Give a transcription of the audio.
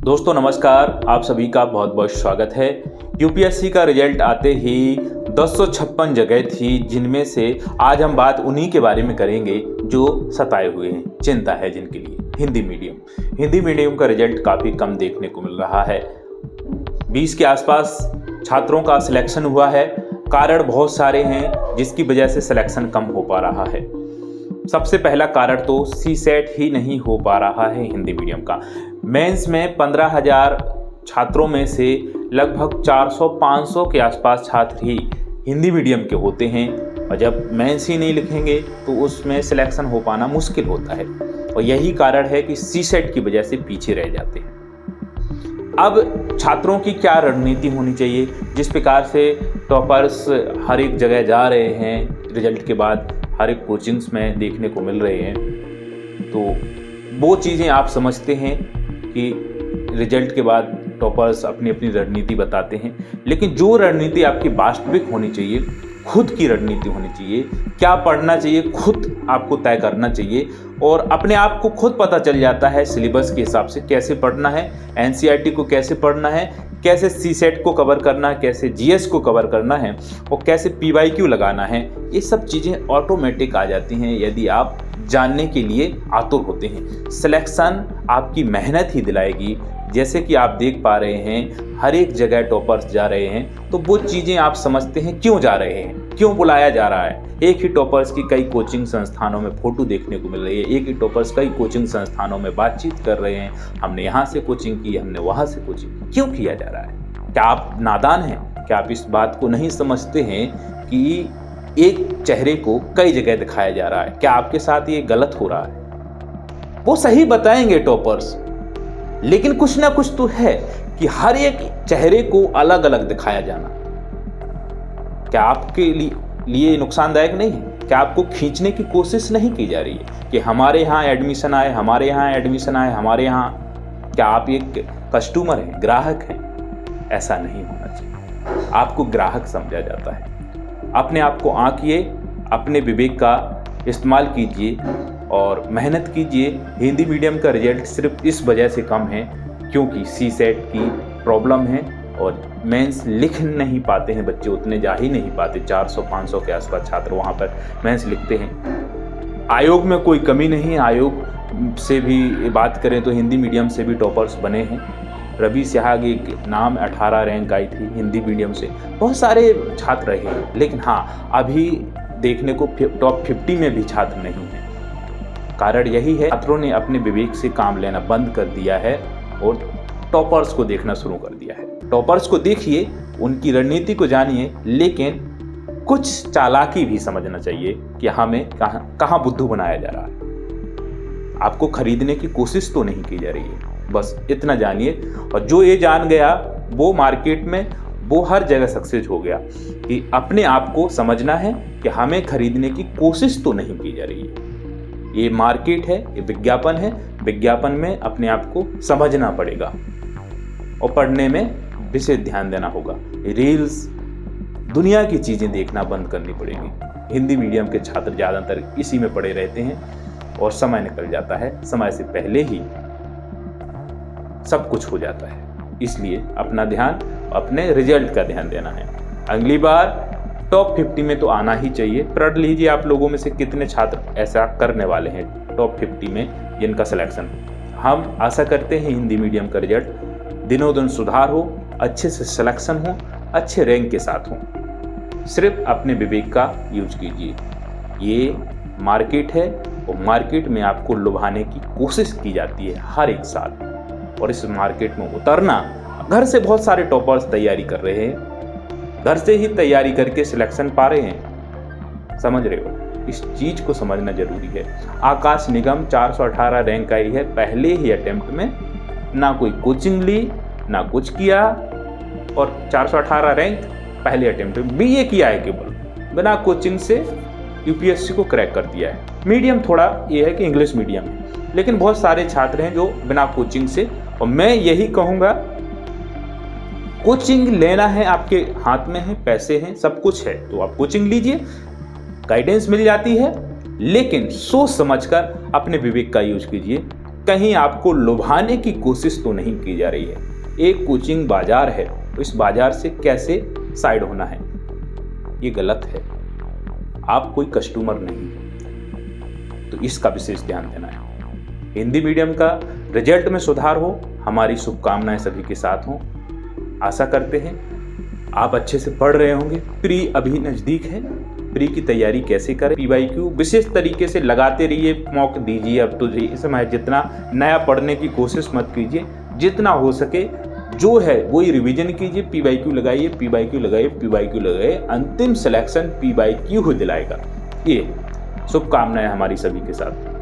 दोस्तों नमस्कार, आप सभी का बहुत बहुत स्वागत है। यूपीएससी का रिजल्ट आते ही 256 जगह थी, जिनमें से आज हम बात उन्हीं के बारे में करेंगे जो सताए हुए हैं, चिंता है जिनके लिए। हिंदी मीडियम का रिजल्ट काफ़ी कम देखने को मिल रहा है। 20 के आसपास छात्रों का सिलेक्शन हुआ है। कारण बहुत सारे हैं जिसकी वजह से सिलेक्शन कम हो पा रहा है। सबसे पहला कारण तो सीसेट ही नहीं हो पा रहा है हिंदी मीडियम का। मेंस में 15,000 छात्रों में से लगभग 400-500 के आसपास छात्र ही हिंदी मीडियम के होते हैं, और जब मेंस ही नहीं लिखेंगे तो उसमें सिलेक्शन हो पाना मुश्किल होता है। और यही कारण है कि सीसेट की वजह से पीछे रह जाते हैं। अब छात्रों की क्या रणनीति होनी चाहिए, जिस प्रकार से टॉपर्स हर एक जगह जा रहे हैं, रिजल्ट के बाद हर एक कोचिंग्स में देखने को मिल रहे हैं, तो वो चीज़ें आप समझते हैं कि रिजल्ट के बाद टॉपर्स अपनी अपनी रणनीति बताते हैं। लेकिन जो रणनीति आपकी वास्तविक होनी चाहिए, खुद की रणनीति होनी चाहिए, क्या पढ़ना चाहिए खुद आपको तय करना चाहिए। और अपने आप को खुद पता चल जाता है सिलेबस के हिसाब से कैसे पढ़ना है, एनसीईआरटी को कैसे पढ़ना है, कैसे सीसेट को कवर करना है, कैसे जीएस को कवर करना है और कैसे पीवाईक्यू लगाना है। ये सब चीज़ें ऑटोमेटिक आ जाती हैं यदि आप जानने के लिए आतुर होते हैं। सिलेक्शन आपकी मेहनत ही दिलाएगी। जैसे कि आप देख पा रहे हैं हर एक जगह टॉपर्स जा रहे हैं, तो वो चीज़ें आप समझते हैं क्यों जा रहे हैं, क्यों बुलाया जा रहा है। एक ही टॉपर्स की कई कोचिंग संस्थानों में फ़ोटो देखने को मिल रही है, एक ही टॉपर्स कई कोचिंग संस्थानों में बातचीत कर रहे हैं, हमने यहाँ से कोचिंग की, हमने वहाँ से कोचिंग की। क्यों किया जा रहा है? क्या आप नादान हैं? क्या आप इस बात को नहीं समझते हैं कि एक चेहरे को कई जगह दिखाया जा रहा है? क्या आपके साथ ये गलत हो रहा है? वो सही बताएंगे टॉपर्स, लेकिन कुछ ना कुछ तो है कि हर एक चेहरे को अलग अलग दिखाया जाना क्या आपके लिए नुकसानदायक नहीं है? क्या आपको खींचने की कोशिश नहीं की जा रही है कि हमारे यहाँ एडमिशन आए, हमारे यहाँ एडमिशन आए, हमारे यहाँ? क्या आप एक कस्टमर हैं, ग्राहक हैं? ऐसा नहीं होना चाहिए। आपको ग्राहक समझा जाता है। अपने आप को आंकिए, अपने विवेक का इस्तेमाल कीजिए और मेहनत कीजिए। हिंदी मीडियम का रिजल्ट सिर्फ इस वजह से कम है क्योंकि सीसेट की प्रॉब्लम है और मेंस लिख नहीं पाते हैं बच्चे, उतने जा ही नहीं पाते। 400-500 के आसपास छात्र वहाँ पर मेंस लिखते हैं। आयोग में कोई कमी नहीं है। आयोग से भी बात करें तो हिंदी मीडियम से भी टॉपर्स बने हैं। रवि सिहाग एक नाम 18 रैंक आई थी हिंदी मीडियम से। बहुत सारे छात्र रहे हैं, लेकिन हाँ, अभी देखने को टॉप 50 में भी छात्र नहीं हैं। कारण यही है, छात्रों ने अपने विवेक से काम लेना बंद कर दिया है और टॉपर्स को देखना शुरू कर दिया है। टॉपर्स को देखिए, उनकी रणनीति को जानिए, लेकिन कुछ चालाकी भी समझना चाहिए कि हमें कहाँ बुद्धू बनाया जा रहा है। आपको खरीदने की कोशिश तो नहीं की जा रही है, बस इतना जानिए। और जो ये जान गया वो मार्केट में वो हर जगह सक्सेस हो गया कि अपने आप को समझना है कि हमें खरीदने की कोशिश तो नहीं की जा रही है। ये मार्केट है, ये विज्ञापन है। विज्ञापन में अपने आप को समझना पड़ेगा और पढ़ने में विशेष ध्यान देना होगा। रील्स, दुनिया की चीज़ें देखना बंद करनी पड़ेगी। हिंदी मीडियम के छात्र ज़्यादातर इसी में पड़े रहते हैं और समय निकल जाता है। समय से पहले ही सब कुछ हो जाता है। इसलिए अपना ध्यान, अपने रिजल्ट का ध्यान देना है। अगली बार टॉप 50 में तो आना ही चाहिए। पढ़ लीजिए आप लोगों में से कितने छात्र ऐसा करने वाले हैं टॉप 50 में जिनका सिलेक्शन। हम आशा करते हैं हिंदी मीडियम का रिजल्ट दिनों दिन सुधार हो, अच्छे से सिलेक्शन हो, अच्छे रैंक के साथ हो। सिर्फ अपने विवेक का यूज कीजिए। ये मार्केट है और मार्केट में आपको लुभाने की कोशिश की जाती है हर एक साल, और इस मार्केट में उतरना, घर से बहुत सारे टॉपर्स तैयारी कर रहे हैं, घर से ही तैयारी करके सिलेक्शन पा रहे हैं। समझ रहे हो? इस चीज़ को समझना जरूरी है। आकाश निगम 418 रैंक आई है पहले ही अटेम्प्ट में, ना कोई कोचिंग ली, ना कुछ किया, और 418 रैंक पहले अटेम्प्ट में। बीए किया है केवल, बिना कोचिंग से यूपीएससी को क्रैक कर दिया है। मीडियम थोड़ा ये है कि इंग्लिश मीडियम है, लेकिन बहुत सारे छात्र हैं जो बिना कोचिंग से। और मैं यही कहूँगा, कोचिंग लेना है, आपके हाथ में है, पैसे हैं, सब कुछ है, तो आप कोचिंग लीजिए, गाइडेंस मिल जाती है, लेकिन सोच समझकर अपने विवेक का यूज कीजिए। कहीं आपको लुभाने की कोशिश तो नहीं की जा रही है। एक कोचिंग बाजार है, तो इस बाजार से कैसे साइड होना है, ये गलत है। आप कोई कस्टमर नहीं है, तो इसका विशेष ध्यान देना है। हिंदी मीडियम का रिजल्ट में सुधार हो, हमारी शुभकामनाएं सभी के साथ हों। आशा करते हैं आप अच्छे से पढ़ रहे होंगे। प्री अभी नज़दीक है, प्री की तैयारी कैसे करें, PYQ विशेष तरीके से लगाते रहिए, मौका दीजिए। अब तो इस समय जितना नया पढ़ने की कोशिश मत कीजिए, जितना हो सके जो है वही रिवीजन कीजिए। PYQ लगाइए, PYQ लगाइए, PYQ लगाइए। अंतिम सिलेक्शन PYQ ही दिलाएगा। ये शुभकामनाएं हमारी सभी के साथ।